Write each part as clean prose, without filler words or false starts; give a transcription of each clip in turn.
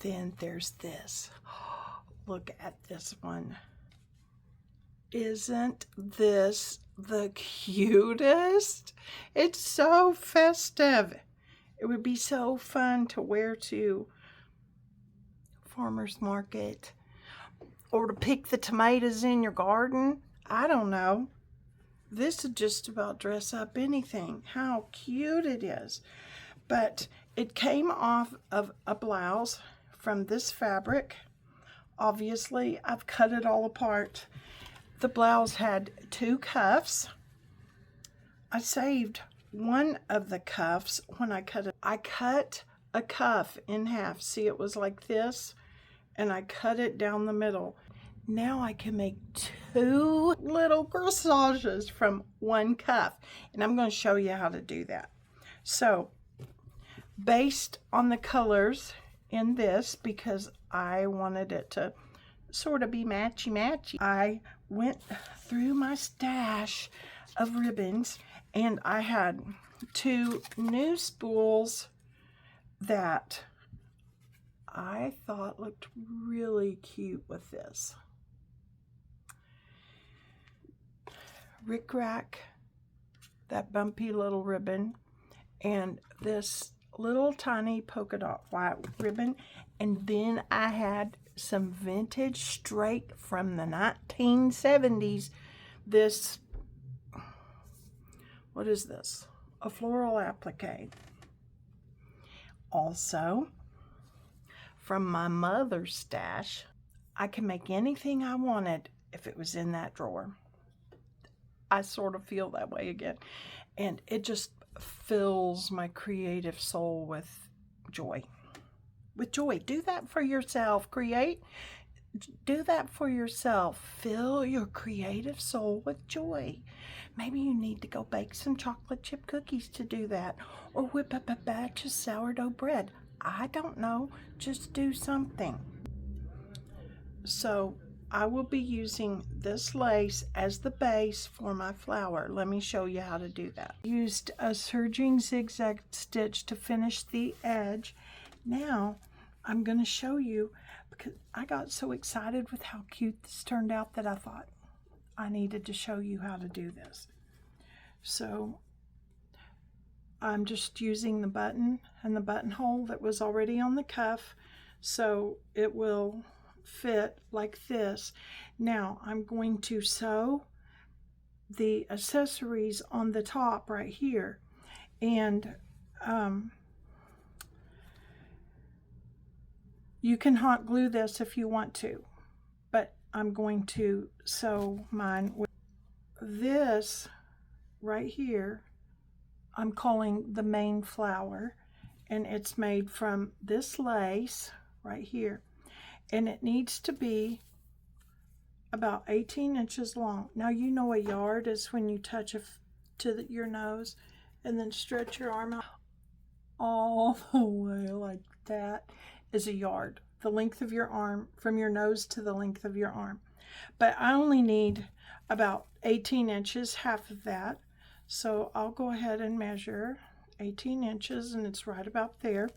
then there's this. Look at this one. Isn't this the cutest? It's so festive. It would be so fun to wear to farmer's market or to pick the tomatoes in your garden. I don't know. This would just about dress up anything. How cute it is. But it came off of a blouse from this fabric. Obviously, I've cut it all apart. The blouse had 2 cuffs. I saved one of the cuffs when I cut it. I cut a cuff in half. See, it was like this, and I cut it down the middle. Now I can make 2 little corsages from 1 cuff, and I'm going to show you how to do that. So, based on the colors in this, because I wanted it to sort of be matchy-matchy, I went through my stash of ribbons, and I had 2 new spools that I thought looked really cute with this. Rickrack, that bumpy little ribbon, and this little tiny polka dot white ribbon, and then I had some vintage straight from the 1970s. This, what is this? A floral applique. Also, from my mother's stash, I can make anything I wanted if it was in that drawer. I sort of feel that way again. And it just fills my creative soul with joy. With joy. Do that for yourself. Create. Do that for yourself. Fill your creative soul with joy. Maybe you need to go bake some chocolate chip cookies to do that. Or whip up a batch of sourdough bread. I don't know. Just do something. So I will be using this lace as the base for my flower. Let me show you how to do that. Used a serging zigzag stitch to finish the edge. Now I'm going to show you, because I got so excited with how cute this turned out that I thought I needed to show you how to do this. So I'm just using the button and the buttonhole that was already on the cuff, so it will fit like this. Now I'm going to sew the accessories on the top right here, and you can hot glue this if you want to, but I'm going to sew mine with this right here. I'm calling the main flower, and it's made from this lace right here, and it needs to be about 18 inches long. Now, you know a yard is when you touch your nose and then stretch your arm out all the way like that is a yard. The length of your arm, from your nose to the length of your arm. But I only need about 18 inches, half of that. So I'll go ahead and measure 18 inches, and it's right about there.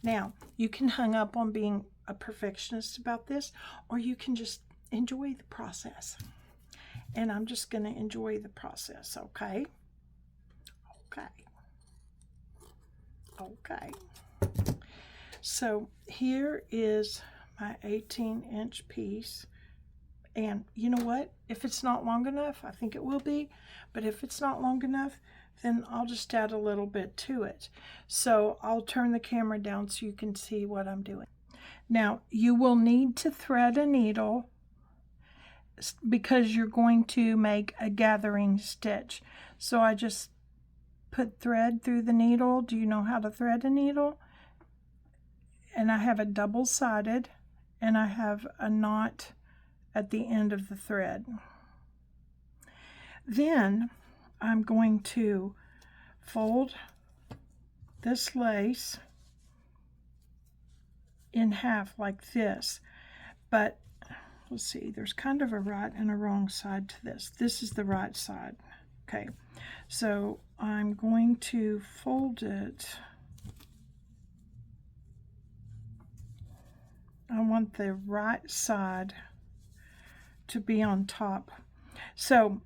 Now, you can hang up on being a perfectionist about this, or you can just enjoy the process. And I'm just going to enjoy the process, okay? Okay. So here is my 18-inch piece. And you know what? If it's not long enough, I think it will be, but if it's not long enough, then I'll just add a little bit to it. So I'll turn the camera down so you can see what I'm doing. Now, you will need to thread a needle because you're going to make a gathering stitch. So I just put thread through the needle. Do you know how to thread a needle? And I have it double-sided, and I have a knot at the end of the thread. Then I'm going to fold this lace in half like this, but let's see, there's kind of a right and a wrong side to this. This is the right side. Okay, so I'm going to fold it I want the right side to be on top. So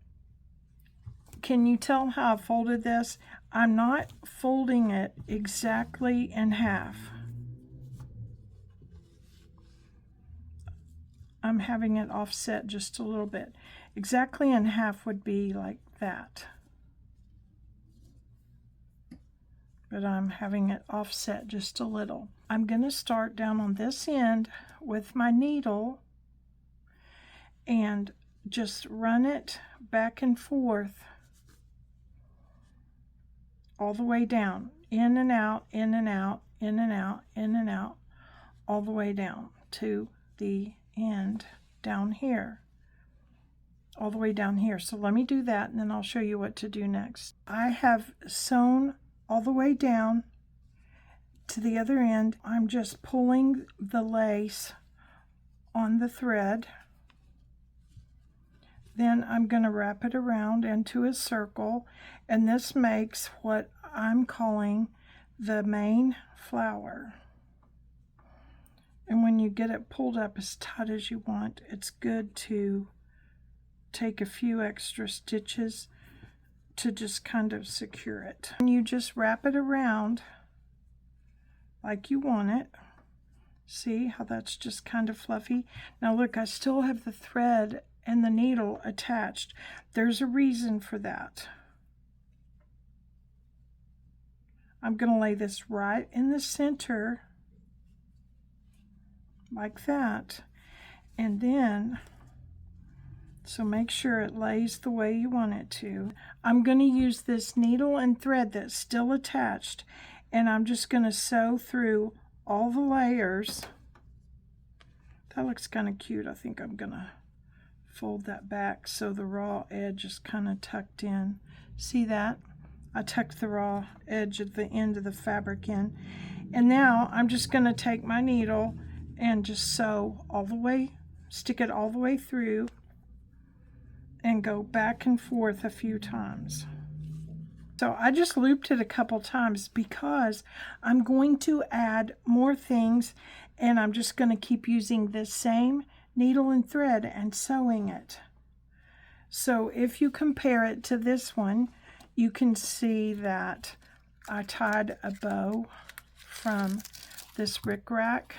can you tell how I folded this? I'm not folding it exactly in half. I'm having it offset just a little bit. Exactly in half would be like that. But I'm having it offset just a little. I'm going to start down on this end with my needle and just run it back and forth all the way down, in and out, in and out, in and out, in and out, all the way down to the end down here, all the way down here. So let me do that and then I'll show you what to do next. I have sewn all the way down to the other end. I'm just pulling the lace on the thread. Then I'm going to wrap it around into a circle, and this makes what I'm calling the main flower. And when you get it pulled up as tight as you want, it's good to take a few extra stitches to just kind of secure it. And you just wrap it around like you want it. See how that's just kind of fluffy? Now look, I still have the thread and the needle attached. There's a reason for that. I'm going to lay this right in the center like that, and then, so make sure it lays the way you want it to. I'm going to use this needle and thread that's still attached, and I'm just going to sew through all the layers. That looks kind of cute. I think I'm going to fold that back so the raw edge is kind of tucked in. See that? I tucked the raw edge at the end of the fabric in. And now I'm just going to take my needle and just sew all the way, stick it all the way through, and go back and forth a few times. So I just looped it a couple times because I'm going to add more things, and I'm just going to keep using this same needle and thread and sewing it. So if you compare it to this one, you can see that I tied a bow from this rickrack.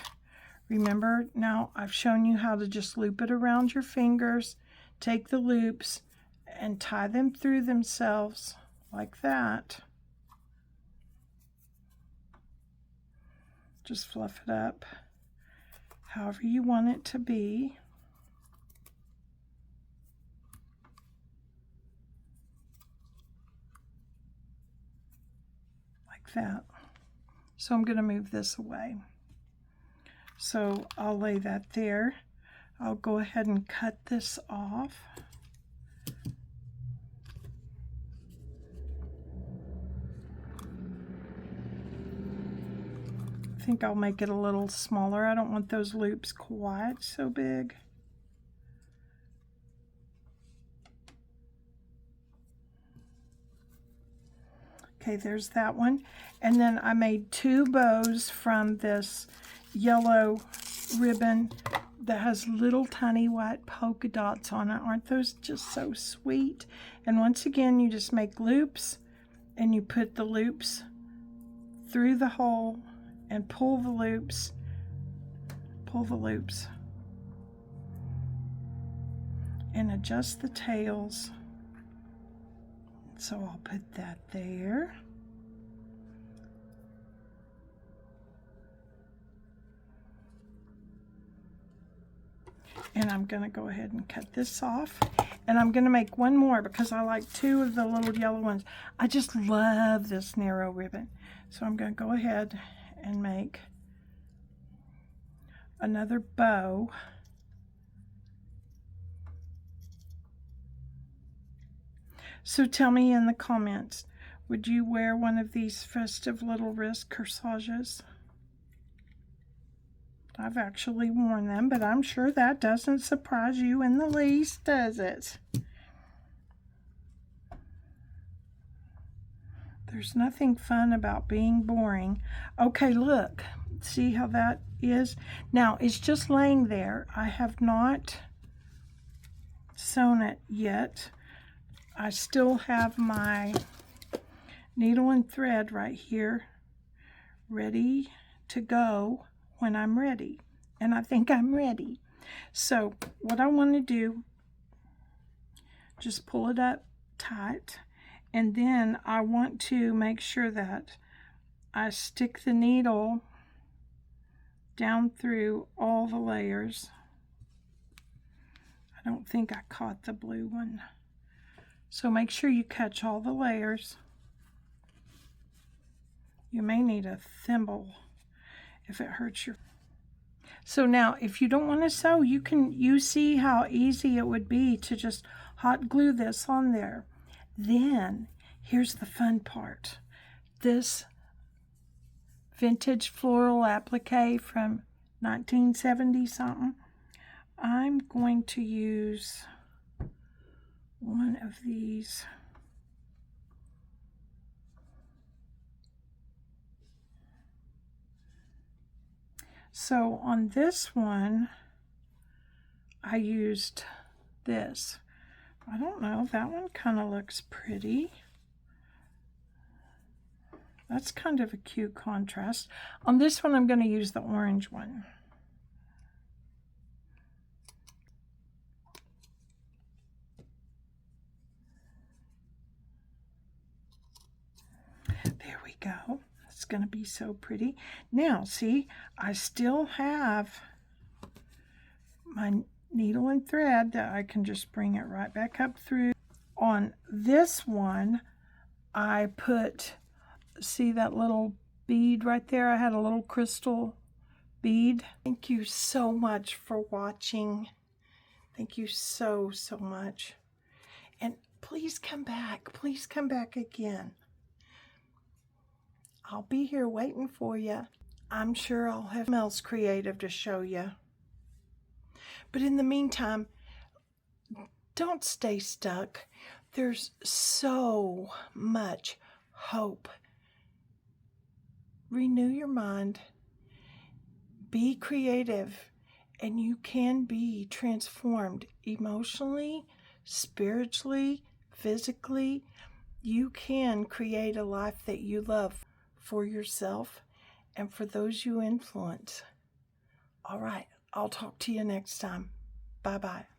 Remember, now I've shown you how to just loop it around your fingers, take the loops and tie them through themselves like that. Just fluff it up however you want it to be. Like that. So I'm going to move this away. So I'll lay that there. I'll go ahead and cut this off. I think I'll make it a little smaller. I don't want those loops quite so big. Okay, there's that one. And then I made two bows from this yellow ribbon that has little tiny white polka dots on it. Aren't those just so sweet? And once again, you just make loops and you put the loops through the hole and pull the loops, and adjust the tails. So I'll put that there. And I'm going to go ahead and cut this off. And I'm going to make one more because I like two of the little yellow ones. I just love this narrow ribbon. So I'm going to go ahead and make another bow. So tell me in the comments, would you wear one of these festive little wrist corsages? I've actually worn them, but I'm sure that doesn't surprise you in the least, does it? There's nothing fun about being boring. Okay, look. See how that is. Now, it's just laying there. I have not sewn it yet. I still have my needle and thread right here ready to go when I'm ready. And I think I'm ready. So what I want to do, just pull it up tight, and then I want to make sure that I stick the needle down through all the layers. I don't think I caught the blue one. So make sure you catch all the layers. You may need a thimble if it hurts your... So now, if you don't want to sew, you see how easy it would be to just hot glue this on there. Then, here's the fun part. This vintage floral applique from 1970 something. I'm going to use one of these. So on this one, I used this. I don't know, that one kind of looks pretty. That's kind of a cute contrast. On this one, I'm going to use the orange one. There we go. It's going to be so pretty. Now, see, I still have my needle and thread that I can just bring it right back up through. On this one, I put, see that little bead right there? I had a little crystal bead. Thank you so much for watching. Thank you so, so much. And please come back. Please come back again. I'll be here waiting for you. I'm sure I'll have something else creative to show you. But in the meantime, don't stay stuck. There's so much hope. Renew your mind. Be creative, and you can be transformed emotionally, spiritually, physically. You can create a life that you love for yourself and for those you influence. All right, I'll talk to you next time. Bye-bye.